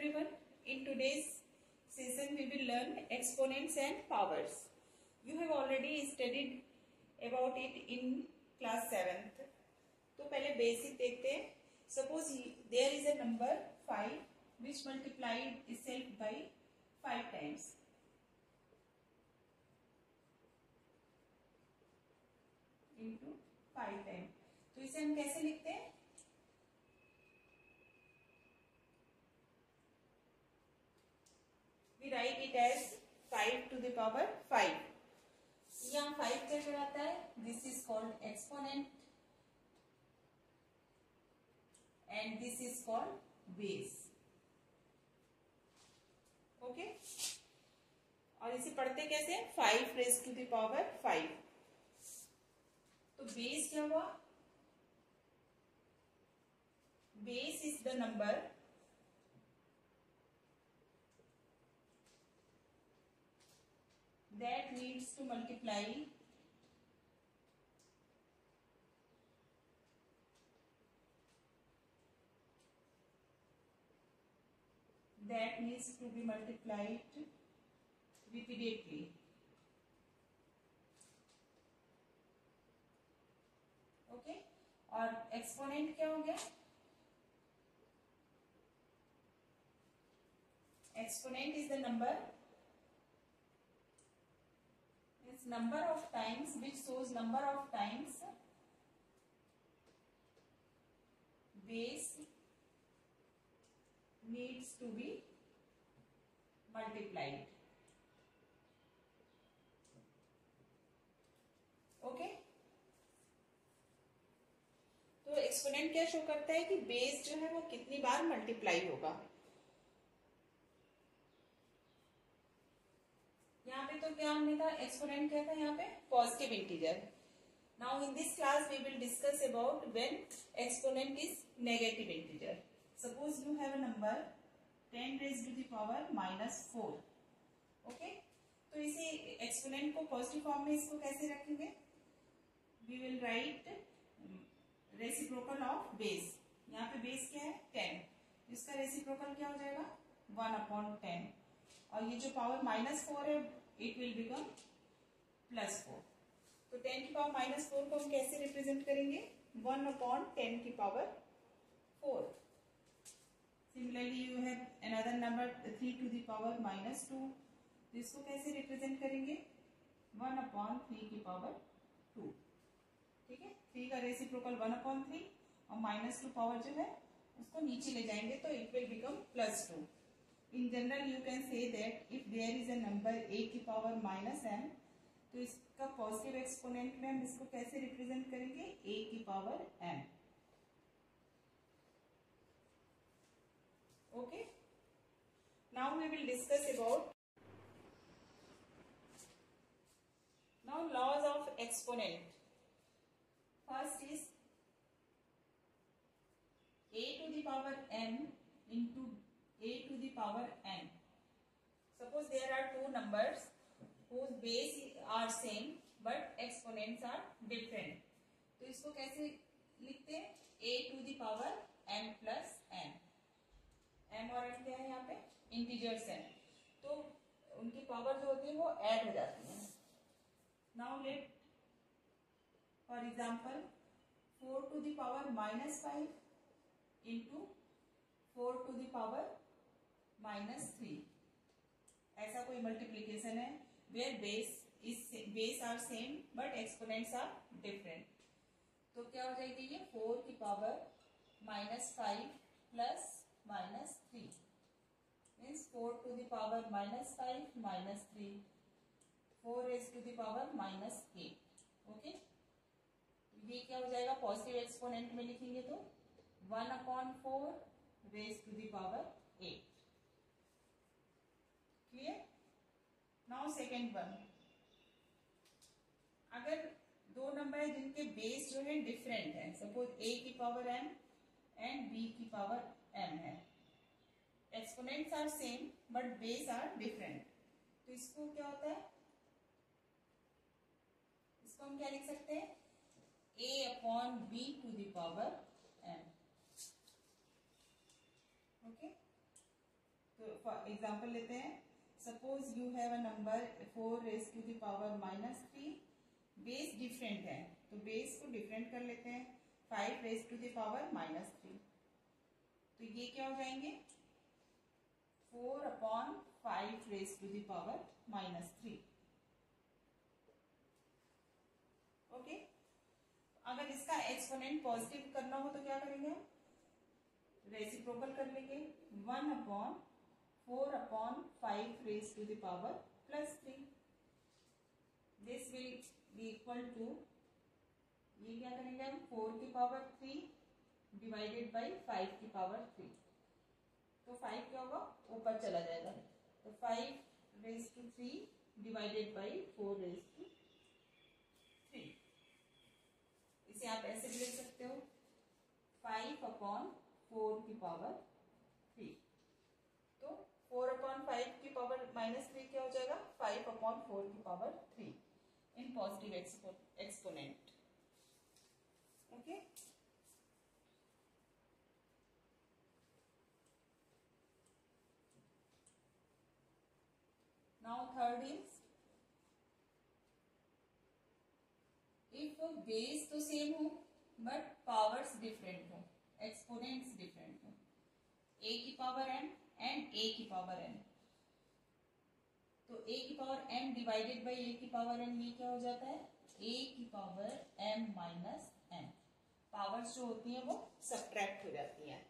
everyone. In today's session we will learn exponents and powers. You have already studied about it in class 7th. तो पहले basic देखते हैं. Suppose there is a number 5 which multiplied itself by 5 times. Into 5 times. तो इसे हम कैसे लिखते हैं? We write it as 5 to the power 5. यहाँ 5 क्या कहलाता है? This is called exponent and this is called base. Okay? और इसे पढ़ते कैसे? 5 raised to the power 5. तो base क्या हुआ? Base is the number that needs to multiply repeatedly. Okay और एक्सपोनेंट क्या हो गया? Exponent is the number of times which shows number of times base needs to be multiplied. Okay तो exponent क्या show करता है कि बेस जो है वो कितनी बार मल्टीप्लाई होगा. यहाँ पे तो क्या हमने था? एक्सपोनेंट क्या था? यहाँ पे positive integer. Now in this class we will discuss about when exponent is negative integer. Suppose you have a number 10 raised to the power -4. Okay तो इसे एक्सपोनेंट को पॉजिटिव फॉर्म में इसको कैसे रखेंगे? We will write reciprocal of base. यहाँ पे base क्या है? 10. इसका रेसिप्रोकल क्या हो जाएगा? 1/10. और ये जो पावर -4 है इट विल बिकम +4. तो 10 की पावर -4 को हम कैसे रिप्रेजेंट करेंगे? 1/10 की power 4. Similarly you have another number 3 to the power -2. तो इसको कैसे रिप्रेजेंट करेंगे? 1/3 की पावर 2. ठीक है, 3 का रेसिप्रोकल 1/3 और -2 पावर जो है उसको नीचे ले जाएंगे तो it will become +2. In general you can say that if there is a number a की पावर -m तो इसका पॉजिटिव एक्सपोनेंट में हम इसको कैसे रिप्रेजेंट करेंगे? a की power m. Okay, now we will discuss about now laws of exponent. First is a to the power m into a to the power n. Suppose there are two numbers whose base are same but exponents are different. तो इसको कैसे लिखते हैं? a to the power m plus n. m और n क्या है? यहाँ पे इंटीजर्स हैं तो उनकी पावर जो होती है वो ऐड हो जाती है. Now let for example 4 to the power -5 into 4 to the power -3. ऐसा कोई मल्टीप्लीकेशन है where base are same but exponents are different. तो क्या हो जाएगी? ये 4 की power -5 plus -3 means 4 to the power -5 -3 4 raised to the power -8. Okay ये क्या हो जाएगा? पॉजिटिव एक्सपोनेंट में लिखेंगे तो 1/4 raised to the power 8. Clear? Now second one. अगर दो नंबर है जिनके बेस जो है डिफरेंट है, सपोज a की पावर m एंड b की पावर m है, exponents are same but base are different, तो इसको क्या होता है? इसको हम क्या लिख सकते हैं? a/b to the power m. Okay तो एग्जांपल लेते हैं. Suppose you have a number 4 raise to the power -3. Base different है तो बेस को डिफरेंट कर लेते हैं. 5 रेज टू द पावर -3. तो ये क्या हो जाएंगे 4/5 raise to the power -3. Okay. अगर इसका एक्सपोनेंट पॉजिटिव करना हो तो क्या करेंगे हम रेसिप्रोकल कर लेंगे. 1/4/5 raise to the power +3. This will be equal to ये क्या करेंगे हम 4 की पावर 3 डिवाइडेड बाई 5 की पावर 3. तो 5 क्या होगा ऊपर चला जाएगा. तो 5 raise to 3 divided by 4 raise to 3. इसे आप ऐसे भी लिख सकते हो 5/4 की पावर 3. तो 4/5 की पावर -3 क्या हो जाएगा 5/4 की power 3 in positive exponent. Okay. Now third is if base तो सेम हो बट पावर्स डिफरेंट हो एक्सपोनेंट्स डिफरेंट हो. a की पावर m एंड a की पावर n. तो a की power m divided by a की पावर n ये क्या हो जाता है a की power m minus n. Powers जो होती हैं वो सब्ट्रैक्ट हो जाती हैं.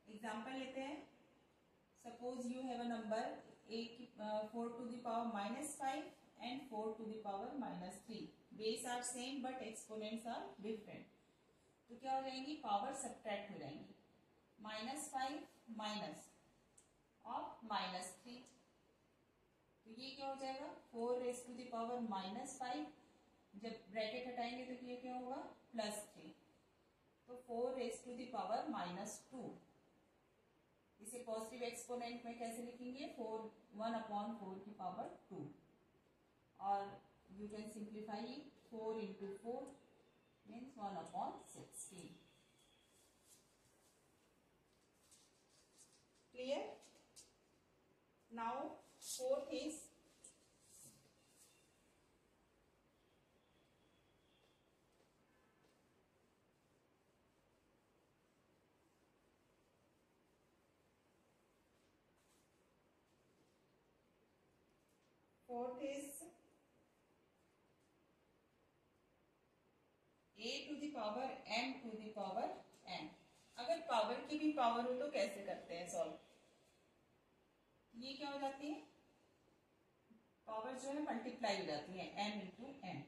एग्जांपल लेते हैं. Suppose you have a number 4 to the power -5 and 4 to the power -3. Base are same but exponents are different. तो क्या हो जाएंगी पावर सब्ट्रैक्ट हो जाएंगी. -5 माइनस और -3. तो ये क्या हो जाएगा 4 रेज टू द पावर -5. जब ब्रैकेट हटाएंगे तो ये क्या होगा +3. तो 4 रेज टू द पावर -2. इसे पॉजिटिव एक्सपोनेंट में कैसे लिखेंगे 1/4 की पावर 2. और you can simplify it 4 into 4 means 1/16. Clear? Now fourth is a to the power m to the power n. अगर पावर की भी पावर हो तो कैसे करते हैं सॉल्व. ये क्या हो जाती है पावर जो है मल्टीप्लाई हो जाती है m into n.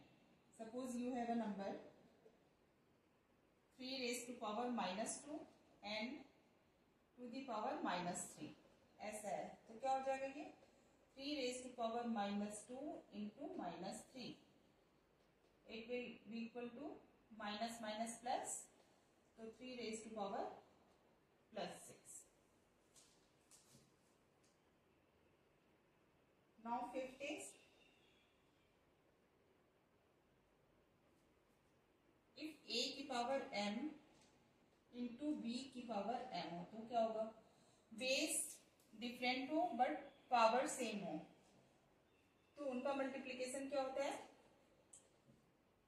Suppose you have a number 3 raise to power -2 n to the power -3. ऐसा है तो क्या हो जाएगा ये 3 raise to power -2 into -3. It will be equal to minus minus plus. तो 3 raise to power +6. Now fifth is if a की power m into b की पावर m हो तो क्या होगा बेस डिफरेंट हो बट पावर सेम हो तो उनका मल्टीप्लीकेशन क्या होता है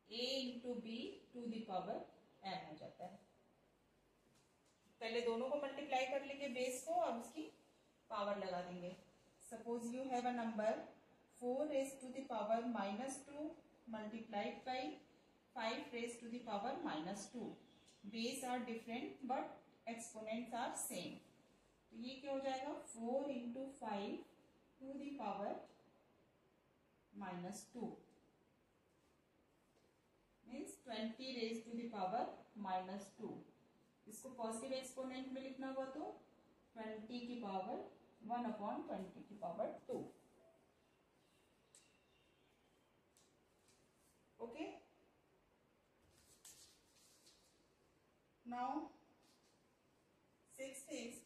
a into B to the power m हो जाता है. पहले दोनों को मल्टीप्लाई कर लेंगे बेस को और उसकी पावर लगा देंगे. Suppose you have a number 4 raise to the power -2 multiplied by 5 raise to the power -2. Base are different but exponents are same. तो ये क्या हो जाएगा 4 into 5 to the power -2 means 20 raise to the power -2. इसको positive exponent में लिखना हुआ तो 20 की पावर 1/20 की power 2. Okay. Now sixth is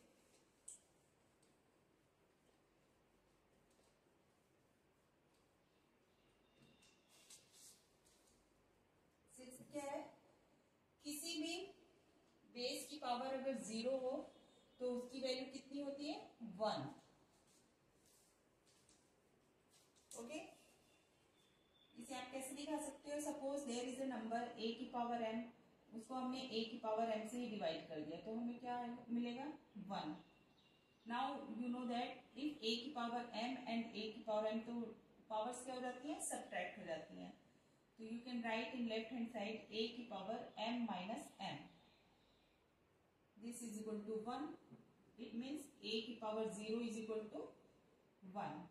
क्या है किसी भी बेस की पावर अगर 0 हो तो उसकी वैल्यू कितनी होती है 1. ओके, इसे आप कैसे दिखा सकते हो? Suppose there is a number a की पावर m, उसको हमने a की पावर m से ही डिवाइड कर दिया, तो हमें क्या मिलेगा 1. Now you know that if a की पावर m एंड a की पावर m, तो पावर्स क्या हो जाती हैं? सब्ट्रैक्ट हो जाती हैं. तो you can write in left hand side a की power m minus m. This is equal to 1. It means a की power 0 is equal to 1.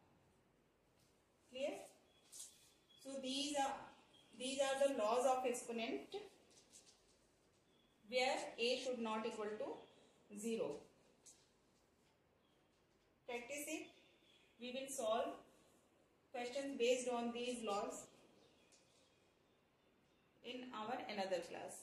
Clear? So these are the laws of exponent where a should not equal to 0. Practice it. We will solve questions based on these laws in our another class.